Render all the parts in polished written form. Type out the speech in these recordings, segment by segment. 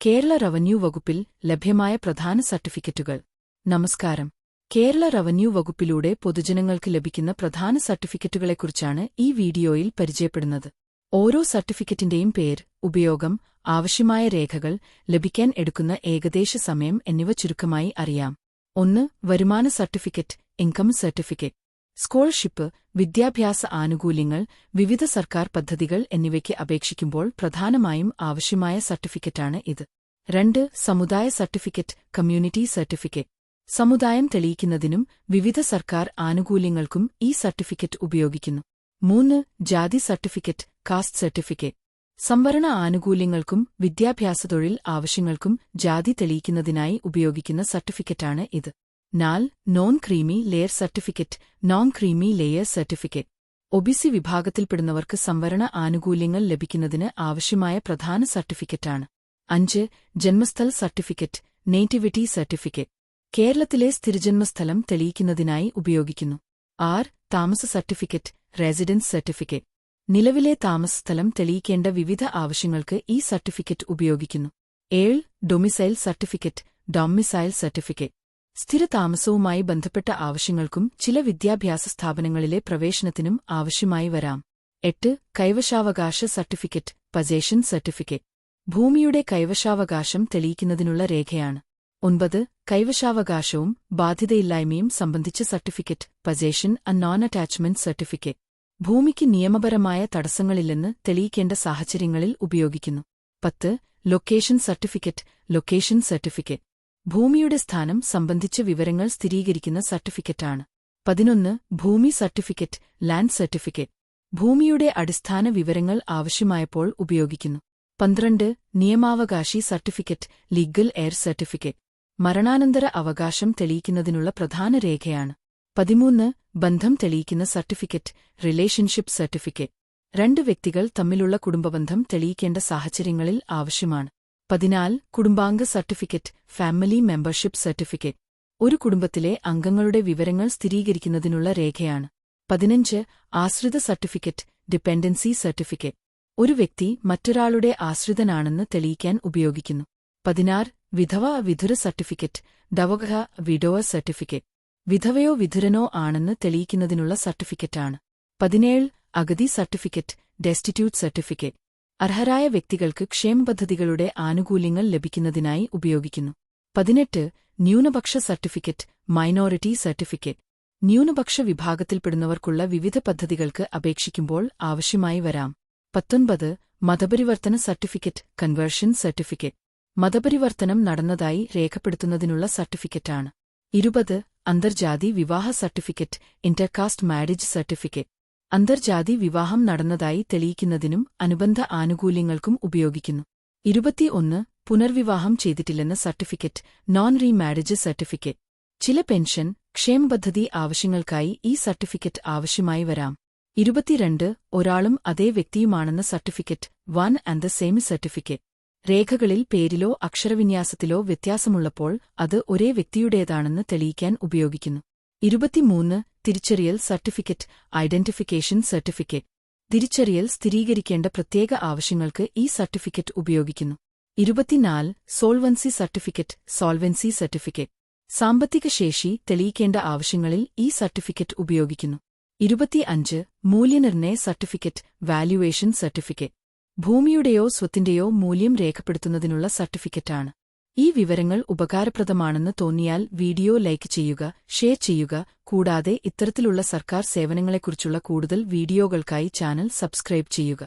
Kerala revenue വകുപ്പിൽ ലഭ്യമായ പ്രധാന സർട്ടിഫിക്കറ്റുകൾ. നമസ്കാരം. കേരള റവന്യൂ വകുപ്പിലൂടെ പൊതുജനങ്ങൾക്ക് ലഭിക്കുന്ന പ്രധാന സർട്ടിഫിക്കറ്റുകളെക്കുറിച്ചാണ് ഈ വീഡിയോയിൽ പരിചയപ്പെടുന്നത്. ഓരോ സർട്ടിഫിക്കറ്റിന്റെയും പേര്, ഉപയോഗം, ആവശ്യമായ രേഖകൾ, ലഭിക്കാൻ എടുക്കുന്ന ഏകദേശ സമയം എന്നിവ ചുരുക്കമായി അറിയാം. 1. വരുമാന സർട്ടിഫിക്കറ്റ്, ഇൻകം സർട്ടിഫിക്കറ്റ്. സ്കോളർഷിപ്പ്, വിദ്യാഭ്യാസ ആനുകൂല്യങ്ങൾ, വിവിധ സർക്കാർ പദ്ധതികൾ എന്നിവയ്ക്ക് അപേക്ഷിക്കുമ്പോൾ പ്രധാനമായും ആവശ്യമായ സർട്ടിഫിക്കറ്റാണ് ഇത്. 2. സമുദായ സർട്ടിഫിക്കറ്റ്, കമ്മ്യൂണിറ്റി സർട്ടിഫിക്കറ്റ്. സമുദായം തെളിയിക്കുന്നതിനും വിവിധ സർക്കാർ ആനുകൂല്യങ്ങൾക്കും ഈ സർട്ടിഫിക്കറ്റ് ഉപയോഗിക്കുന്നു. 3. ജാതി സർട്ടിഫിക്കറ്റ്, കാസ്റ്റ് സർട്ടിഫിക്കറ്റ്. സംവരണ ആനുകൂല്യങ്ങൾക്കും വിദ്യാഭ്യാസ തൊഴിൽ ആവശ്യങ്ങൾക്കും ജാതി തെളിയിക്കുന്നതിനായി ഉപയോഗിക്കുന്ന സർട്ടിഫിക്കറ്റാണ് ഇത്. 4. Non creamy layer certificate, non creamy layer certificate. OBC വിഭാഗത്തിൽപ്പെടുന്നവർക്ക് സംവരണ ആനുകൂല്യങ്ങൾ ലഭിക്കുന്നതിന് ആവശ്യമായ പ്രധാന സർട്ടിഫിക്കറ്റാണ്. 5. ജന്മസ്ഥൽ സർട്ടിഫിക്കറ്റ്, നേറ്റിവിറ്റി സർട്ടിഫിക്കറ്റ്. കേരളത്തിലെ സ്ഥിരജന്മസ്ഥലം തെളിയിക്കുന്നതിനായി ഉപയോഗിക്കുന്നു. 6. താമസ സർട്ടിഫിക്കറ്റ്, റെസിഡൻസ് സർട്ടിഫിക്കറ്റ്. നിലവിലെ താമസസ്ഥലം തെളിയിക്കേണ്ട വിവിധ ആവശ്യങ്ങൾക്ക് ഈ സർട്ടിഫിക്കറ്റ് ഉപയോഗിക്കുന്നു. 7. Domicile certificate, domicile certificate. സ്ഥിരതാമസവുമായി ബന്ധപ്പെട്ട ആവശ്യങ്ങൾക്കും ചില വിദ്യാഭ്യാസ സ്ഥാപനങ്ങളിലെ പ്രവേശനത്തിനും ആവശ്യമായി വരാം. 8. കൈവശാവകാശ സർട്ടിഫിക്കറ്റ്, പൊസഷൻ സർട്ടിഫിക്കറ്റ്. ഭൂമിയുടെ കൈവശാവകാശം തെളിയിക്കുന്നതിനുള്ള രേഖയാണ്. 9. കൈവശാവകാശവും ബാധ്യതയില്ലായ്മയും സംബന്ധിച്ച certificate, possession and non attachment certificate. ഭൂമിക്ക് നിയമപരമായ തടസ്സങ്ങളില്ലെന്ന് തെളിയിക്കേണ്ട സാഹചര്യങ്ങളിൽ ഉപയോഗിക്കുന്നു. 10. Location certificate, location certificate. ഭൂമിയുടെ സ്ഥാനം സംബന്ധിച്ച വിവരങ്ങൾ സ്ഥിരീകരിക്കുന്ന സർട്ടിഫിക്കറ്റാണ്. 11. ഭൂമി സർട്ടിഫിക്കറ്റ്, ലാൻഡ് സർട്ടിഫിക്കറ്റ്. ഭൂമിയുടെ അടിസ്ഥാന വിവരങ്ങൾ ആവശ്യമായപ്പോൾ ഉപയോഗിക്കുന്നു. 12. നിയമാവകാശി സർട്ടിഫിക്കറ്റ്, ലീഗൽ എയർ സർട്ടിഫിക്കറ്റ്. മരണാനന്തര അവകാശം തെളിയിക്കുന്നതിനുള്ള പ്രധാന രേഖയാണ്. 13. ബന്ധം തെളിയിക്കുന്ന സർട്ടിഫിക്കറ്റ്, റിലേഷൻഷിപ്പ് സർട്ടിഫിക്കറ്റ്. 2 വ്യക്തികൾ തമ്മിലുള്ള കുടുംബബന്ധം തെളിയിക്കേണ്ട സാഹചര്യങ്ങളിൽ ആവശ്യമാണ്. 14. കുടുംബാംഗ സർട്ടിഫിക്കറ്റ്, ഫാമിലി മെമ്പർഷിപ്പ് സർട്ടിഫിക്കറ്റ്. ഒരു കുടുംബത്തിലെ അംഗങ്ങളുടെ വിവരങ്ങൾ സ്ഥിരീകരിക്കുന്നതിനുള്ള രേഖയാണ്. 15. ആശ്രിത സർട്ടിഫിക്കറ്റ്, ഡിപെൻഡൻസി സർട്ടിഫിക്കറ്റ്. ഒരു വ്യക്തി മറ്റൊരാളുടെ ആശ്രിതനാണെന്ന് തെളിയിക്കാൻ ഉപയോഗിക്കുന്നു. 16. വിധവ വിധുര സർട്ടിഫിക്കറ്റ്, ഡവഗ വിഡോവർ സർട്ടിഫിക്കറ്റ്. വിധവയോ വിധുരനോ ആണെന്ന് തെളിയിക്കുന്നതിനുള്ള സർട്ടിഫിക്കറ്റാണ്. 17. അഗതി സർട്ടിഫിക്കറ്റ്, ഡെസ്റ്റിറ്റ്യൂട്ട് സർട്ടിഫിക്കറ്റ്. അർഹരായ വ്യക്തികൾക്ക് ക്ഷേമപദ്ധതികളുടെ ആനുകൂല്യങ്ങൾ ലഭിക്കുന്നതിനായി ഉപയോഗിക്കുന്നു. 18. ന്യൂനപക്ഷ സർട്ടിഫിക്കറ്റ്, മൈനോറിറ്റി സർട്ടിഫിക്കറ്റ്. ന്യൂനപക്ഷ വിഭാഗത്തിൽപ്പെടുന്നവർക്കുള്ള വിവിധ പദ്ധതികൾക്ക് അപേക്ഷിക്കുമ്പോൾ ആവശ്യമായി വരാം. 19. മതപരിവർത്തന സർട്ടിഫിക്കറ്റ്, കൺവേർഷൻ സർട്ടിഫിക്കറ്റ്. മതപരിവർത്തനം നടന്നതായി രേഖപ്പെടുത്തുന്നതിനുള്ള സർട്ടിഫിക്കറ്റാണ്. 20. അന്തർജാതി വിവാഹ സർട്ടിഫിക്കറ്റ്, ഇന്റർകാസ്റ്റ് മാരേജ് സർട്ടിഫിക്കറ്റ്. അന്തർജാതി വിവാഹം നടന്നതായി തെളിയിക്കുന്നതിനും അനുബന്ധ ആനുകൂല്യങ്ങൾക്കും ഉപയോഗിക്കുന്നു. 21. പുനർവിവാഹം ചെയ്തിട്ടില്ലെന്ന സർട്ടിഫിക്കറ്റ്, നോൺ റീമാരേജ് സർട്ടിഫിക്കറ്റ്. ചില പെൻഷൻ, ക്ഷേമപദ്ധതി ആവശ്യങ്ങൾക്കായി ഈ സർട്ടിഫിക്കറ്റ് ആവശ്യമായി വരാം. 22. ഒരാളും അതേ വ്യക്തിയുമാണെന്ന certificate, one and the same certificate. രേഖകളിൽ പേരിലോ അക്ഷരവിന്യാസത്തിലോ വ്യത്യാസമുള്ളപ്പോൾ അത് ഒരേ വ്യക്തിയുടേതാണെന്ന് തെളിയിക്കാൻ ഉപയോഗിക്കുന്നു. 23. തിരിച്ചറിയൽ സർട്ടിഫിക്കറ്റ്, ഐഡന്റിഫിക്കേഷൻ സർട്ടിഫിക്കറ്റ്. തിരിച്ചറിയൽ സ്ഥിരീകരിക്കേണ്ട പ്രത്യേക ആവശ്യങ്ങൾക്ക് ഈ സർട്ടിഫിക്കറ്റ് ഉപയോഗിക്കുന്നു. 24. Solvency certificate, solvency certificate. സാമ്പത്തിക ശേഷി തെളിയിക്കേണ്ട ആവശ്യങ്ങളിൽ ഈ സർട്ടിഫിക്കറ്റ് ഉപയോഗിക്കുന്നു. 25. മൂല്യനിർണ്ണയ സർട്ടിഫിക്കറ്റ്, വാല്യുവേഷൻ സർട്ടിഫിക്കറ്റ്. ഭൂമിയുടെയോ സ്വത്തിന്റെയോ മൂല്യം രേഖപ്പെടുത്തുന്നതിനുള്ള സർട്ടിഫിക്കറ്റാണ്. ഈ വിവരങ്ങൾ ഉപകാരപ്രദമാണെന്ന് തോന്നിയാൽ വീഡിയോ ലൈക്ക് ചെയ്യുക, ഷെയർ ചെയ്യുക. കൂടാതെ ഇത്തരത്തിലുള്ള സർക്കാർ സേവനങ്ങളെക്കുറിച്ചുള്ള കൂടുതൽ വീഡിയോകൾക്കായി ചാനൽ സബ്സ്ക്രൈബ് ചെയ്യുക.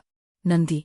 നന്ദി.